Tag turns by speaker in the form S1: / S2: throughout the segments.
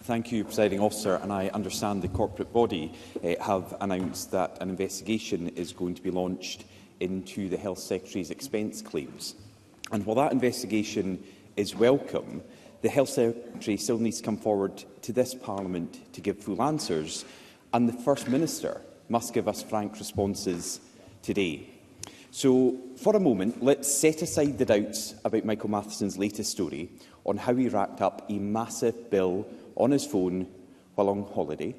S1: Thank you, Presiding Officer. And I understand the corporate body have announced that an investigation is going to be launched into the Health Secretary's expense claims. And while that investigation is welcome, the Health Secretary still needs to come forward to this Parliament to give full answers, and the First Minister must give us frank responses today. So, for a moment, let's set aside the doubts about Michael Matheson's latest story on how he racked up a massive bill on his phone while on holiday.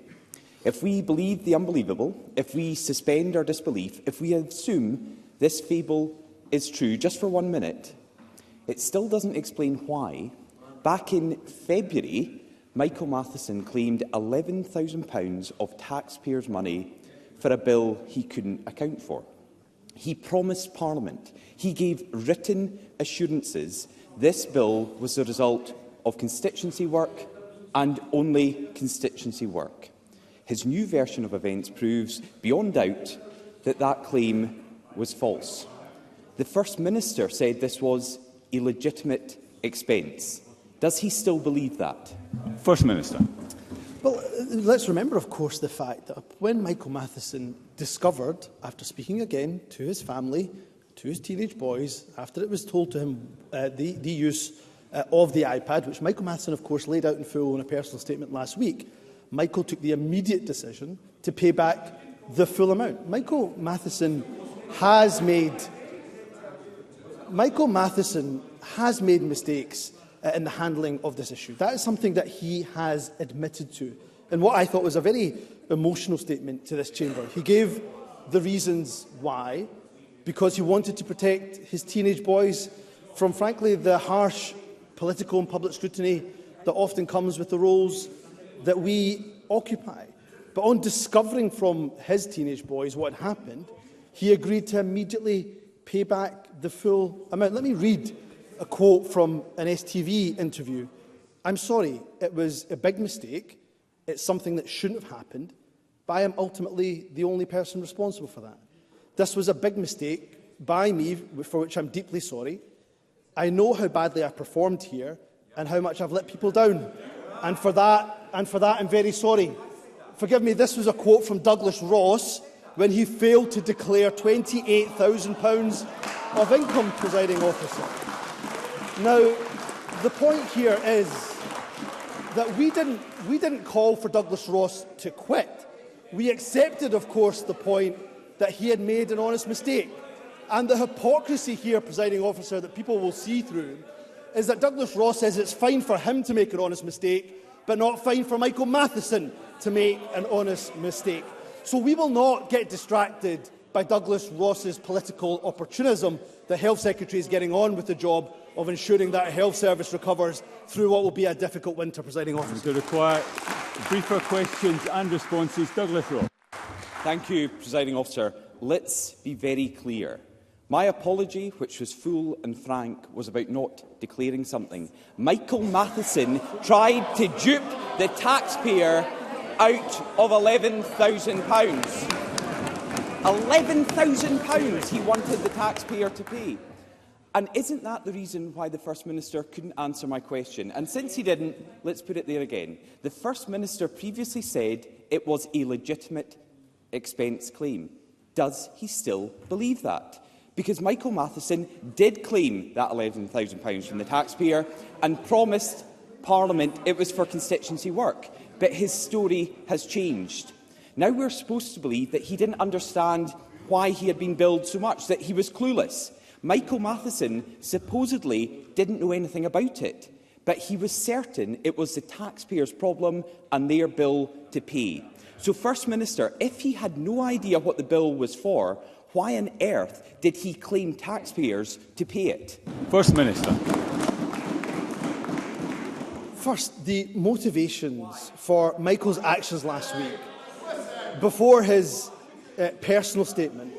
S1: If we believe the unbelievable, if we suspend our disbelief, if we assume this fable is true just for 1 minute, it still doesn't explain why, back in February, Michael Matheson claimed £11,000 of taxpayers' money for a bill he couldn't account for. He promised Parliament, he gave written assurances this bill was the result of constituency work and only constituency work. His new version of events proves beyond doubt that that claim was false. The First Minister said this was a legitimate expense. Does he still believe that?
S2: First Minister.
S3: Well, let's remember, of course, the fact that when Michael Matheson discovered, after speaking again to his family, to his teenage boys, after it was told to him the use of the iPad, which Michael Matheson, of course, laid out in full in a personal statement last week, Michael took the immediate decision to pay back the full amount. Michael Matheson has made mistakes in the handling of this issue. That is something that he has admitted to. And what I thought was a very emotional statement to this chamber. He gave the reasons why, because he wanted to protect his teenage boys from, frankly, the harsh political and public scrutiny that often comes with the roles that we occupy. But on discovering from his teenage boys what had happened, he agreed to immediately pay back the full amount. Let me read a quote from an STV interview. "I'm sorry, it was a big mistake. It's something that shouldn't have happened, but I am ultimately the only person responsible for that. This was a big mistake by me, for which I'm deeply sorry. I know how badly I've performed here and how much I've let people down. And for that I'm very sorry." Forgive me, this was a quote from Douglas Ross when he failed to declare £28,000 of income, Presiding Officer. Now, the point here is that we didn't call for Douglas Ross to quit. We accepted, of course, the point that he had made an honest mistake. And the hypocrisy here, Presiding Officer, that people will see through is that Douglas Ross says it's fine for him to make an honest mistake, but not fine for Michael Matheson to make an honest mistake. So we will not get distracted by Douglas Ross's political opportunism. The Health Secretary is getting on with the job of ensuring that a health service recovers through what will be a difficult winter, Presiding Officer.
S2: To require briefer questions and responses. Douglas Ross.
S1: Thank you, Presiding Officer. Let's be very clear. My apology, which was full and frank, was about not declaring something. Michael Matheson tried to dupe the taxpayer out of £11,000. £11,000 he wanted the taxpayer to pay. And isn't that the reason why the First Minister couldn't answer my question? And since he didn't, let's put it there again. The First Minister previously said it was a legitimate expense claim. Does he still believe that? Because Michael Matheson did claim that £11,000 from the taxpayer and promised Parliament it was for constituency work. But his story has changed. Now we're supposed to believe that he didn't understand why he had been billed so much, that he was clueless. Michael Matheson supposedly didn't know anything about it, but he was certain it was the taxpayers' problem and their bill to pay. So, First Minister, if he had no idea what the bill was for, why on earth did he claim taxpayers to pay it?
S2: First Minister.
S3: First, the motivations for Michael's actions last week, before his personal statement.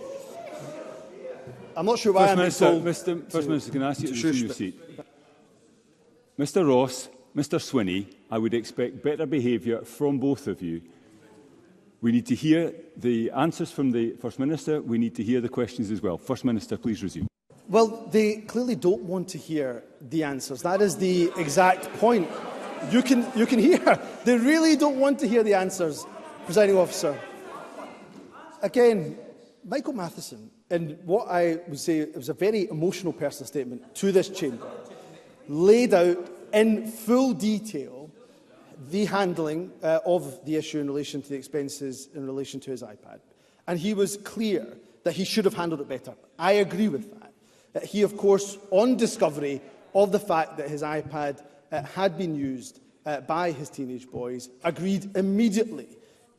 S3: I'm not sure why I'm being told.
S2: First Minister, can I ask you to resume your seat? Mr Ross, Mr Swinney, I would expect better behaviour from both of you. We need to hear the answers from the First Minister. We need to hear the questions as well. First Minister, please resume.
S3: Well, they clearly don't want to hear the answers. That is the exact point. You can hear. They really don't want to hear the answers, Presiding Officer. Again, Michael Matheson, in what I would say it was a very emotional personal statement to this chamber, laid out in full detail the handling of the issue in relation to the expenses in relation to his iPad. And he was clear that he should have handled it better. I agree with that. He, of course, on discovery of the fact that his iPad had been used by his teenage boys, agreed immediately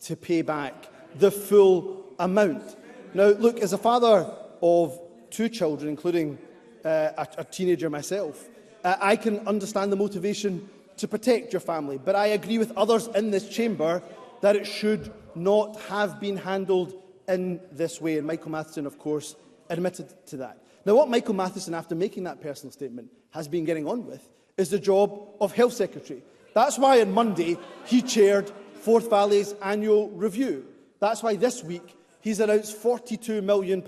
S3: to pay back the full amount. Now, look, as a father of 2 children, including a teenager myself, I can understand the motivation to protect your family, but I agree with others in this chamber that it should not have been handled in this way, and Michael Matheson, of course, admitted to that. Now, what Michael Matheson, after making that personal statement, has been getting on with is the job of Health Secretary. That's why on Monday he chaired Forth Valley's annual review. That's why this week he's announced £42 million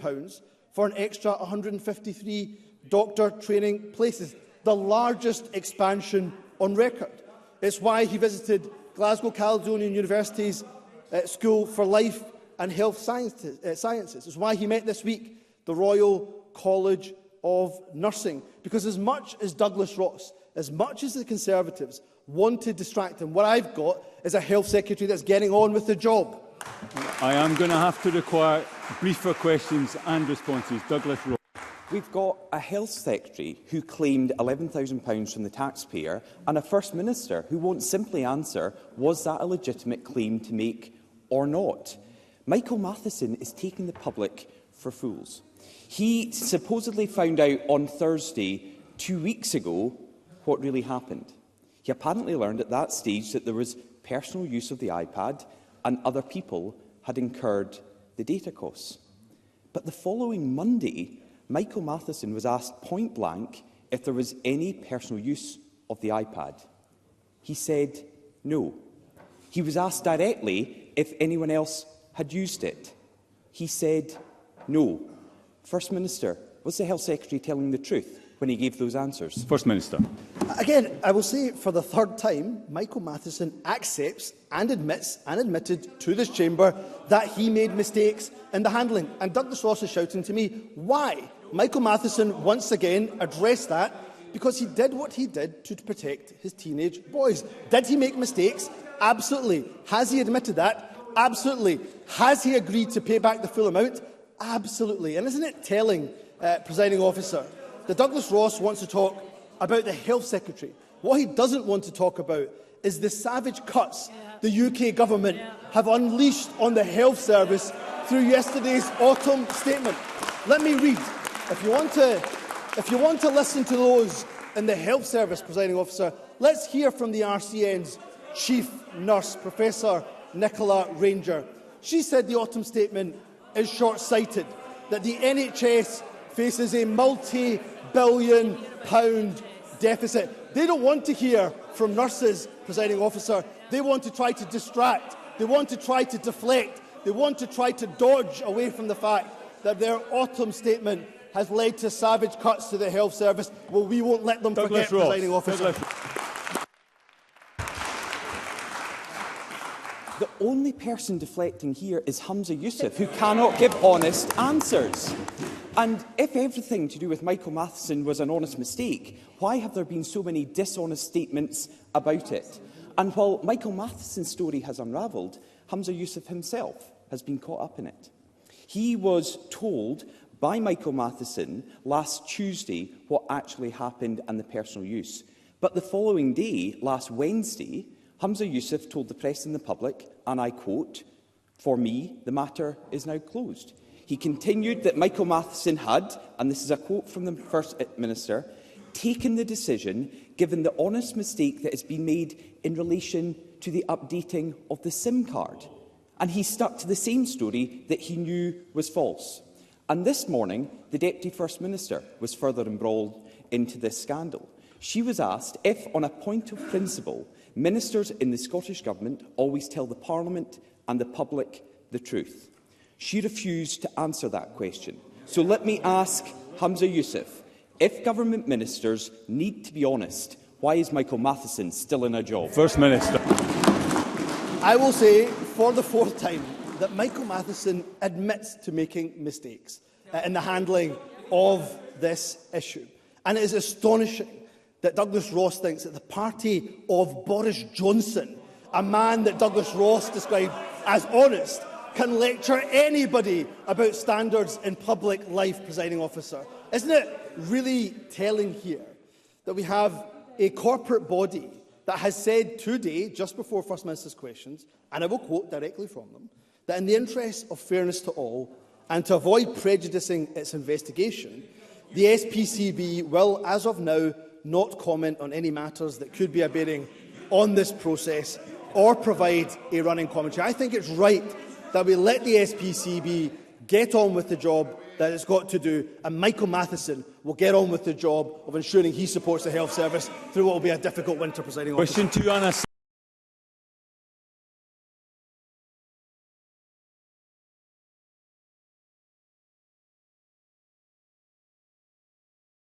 S3: for an extra 153 doctor training places, the largest expansion on record. It's why he visited Glasgow Caledonian University's School for Life and Health Sciences. It's why he met this week the Royal College of Nursing. Because as much as Douglas Ross, as much as the Conservatives want to distract him, what I've got is a Health Secretary that's getting on with the job.
S2: I am going to have to require briefer questions and responses. Douglas Ross.
S1: We've got a Health Secretary who claimed £11,000 from the taxpayer and a First Minister who won't simply answer, was that a legitimate claim to make or not? Michael Matheson is taking the public for fools. He supposedly found out on Thursday, 2 weeks ago, what really happened. He apparently learned at that stage that there was personal use of the iPad and other people had incurred the data costs. But the following Monday, Michael Matheson was asked point-blank if there was any personal use of the iPad. He said no. He was asked directly if anyone else had used it. He said no. First Minister, was the Health Secretary telling the truth when he gave those answers?
S2: First Minister.
S3: Again, I will say for the third time, Michael Matheson accepts and admits and admitted to this chamber that he made mistakes in the handling. And Douglas Ross is shouting to me, why? Michael Matheson once again addressed that because he did what he did to protect his teenage boys. Did he make mistakes? Absolutely. Has he admitted that? Absolutely. Has he agreed to pay back the full amount? Absolutely. And isn't it telling, Presiding Officer, that Douglas Ross wants to talk about the Health Secretary? What he doesn't want to talk about is the savage cuts the UK government have unleashed on the health service through yesterday's autumn statement. Let me read. If you want to listen to those in the health service, Presiding Officer, let's hear from the RCN's chief nurse, Professor Nicola Ranger. She said the autumn statement is short-sighted, that the NHS faces a multi-billion-pound deficit. They don't want to hear from nurses, Presiding Officer. They want to try to distract. They want to try to deflect. They want to try to dodge away from the fact that their autumn statement has led to savage cuts to the health service. Well, we won't let them forget, Presiding Officer.
S1: The only person deflecting here is Humza Yousaf, who cannot give honest answers. And if everything to do with Michael Matheson was an honest mistake, why have there been so many dishonest statements about it? And while Michael Matheson's story has unravelled, Humza Yousaf himself has been caught up in it. He was told by Michael Matheson last Tuesday what actually happened and the personal use. But the following day, last Wednesday, Humza Yousaf told the press and the public, and I quote, "For me, the matter is now closed." He continued that Michael Matheson had, and this is a quote from the First Minister, taken the decision given the honest mistake that has been made in relation to the updating of the SIM card. And he stuck to the same story that he knew was false. And this morning, the Deputy First Minister was further embroiled into this scandal. She was asked if, on a point of principle, ministers in the Scottish Government always tell the Parliament and the public the truth. She refused to answer that question. So let me ask Humza Yousaf, if government ministers need to be honest, Why is Michael Matheson still in a job?
S2: First Minister.
S3: I will say for the fourth time that Michael Matheson admits to making mistakes in the handling of this issue. And it is astonishing that Douglas Ross thinks that the party of Boris Johnson, a man that Douglas Ross described as honest, can lecture anybody about standards in public life, Presiding Officer. Isn't it really telling here that we have a corporate body that has said today, just before First Minister's questions, and I will quote directly from them, that in the interest of fairness to all and to avoid prejudicing its investigation, the SPCB will, as of now, not comment on any matters that could be a bearing on this process or provide a running commentary. I think it's right that we let the SPCB get on with the job that it's got to do, and Michael Matheson will get on with the job of ensuring he supports the health service through what will be a difficult winter, Presiding Officer.
S2: Question 2 unassigned.